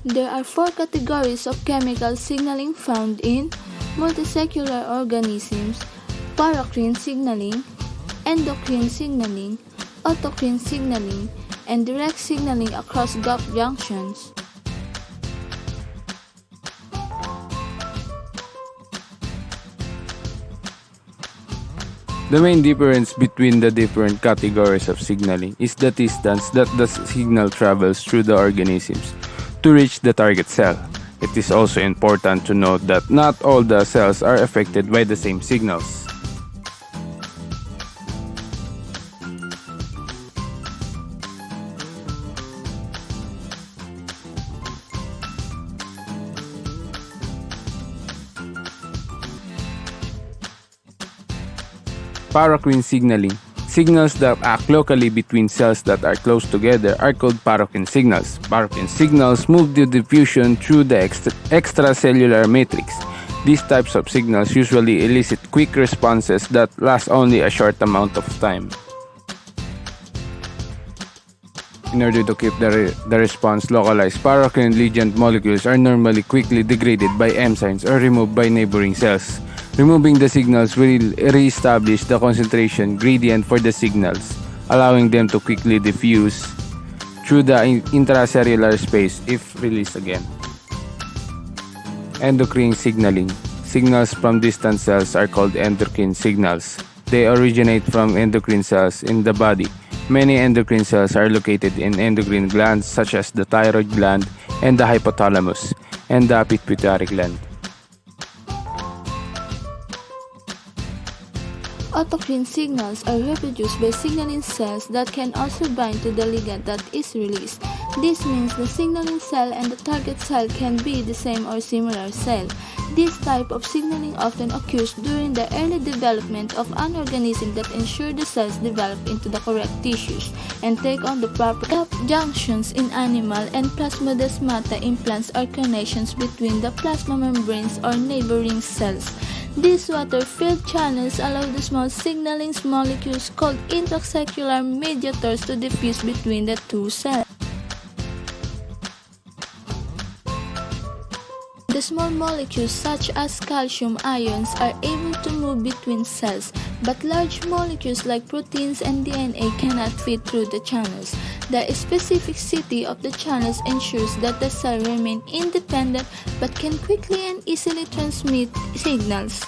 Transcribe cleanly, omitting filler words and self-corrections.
There are four categories of chemical signaling found in multicellular organisms: paracrine signaling, endocrine signaling, autocrine signaling, and direct signaling across gap junctions. The main difference between the different categories of signaling is the distance that the signal travels through the organisms to reach the target cell. It is also important to note that not all the cells are affected by the same signals. Paracrine signaling. Signals that act locally between cells that are close together are called paracrine signals. Paracrine signals move the diffusion through the extracellular matrix. These types of signals usually elicit quick responses that last only a short amount of time. In order to keep the response localized, paracrine ligand molecules are normally quickly degraded by enzymes or removed by neighboring cells. Removing the signals will re-establish the concentration gradient for the signals, allowing them to quickly diffuse through the intracellular space if released again. Endocrine signaling. Signals from distant cells are called endocrine signals. They originate from endocrine cells in the body. Many endocrine cells are located in endocrine glands such as the thyroid gland and the hypothalamus and the pituitary gland. Autocrine signals are reproduced by signaling cells that can also bind to the ligand that is released. This means the signaling cell and the target cell can be the same or similar cell. This type of signaling often occurs during the early development of an organism that ensure the cells develop into the correct tissues and take on the proper gap junctions in animal and plasmodesmata implants or carnations between the plasma membranes or neighboring cells. These water-filled channels allow the small signaling molecules called intracellular mediators to diffuse between the two cells. The small molecules such as calcium ions are able to move between cells, but large molecules like proteins and DNA cannot fit through the channels. The specificity of the channels ensures that the cell remain independent but can quickly and easily transmit signals.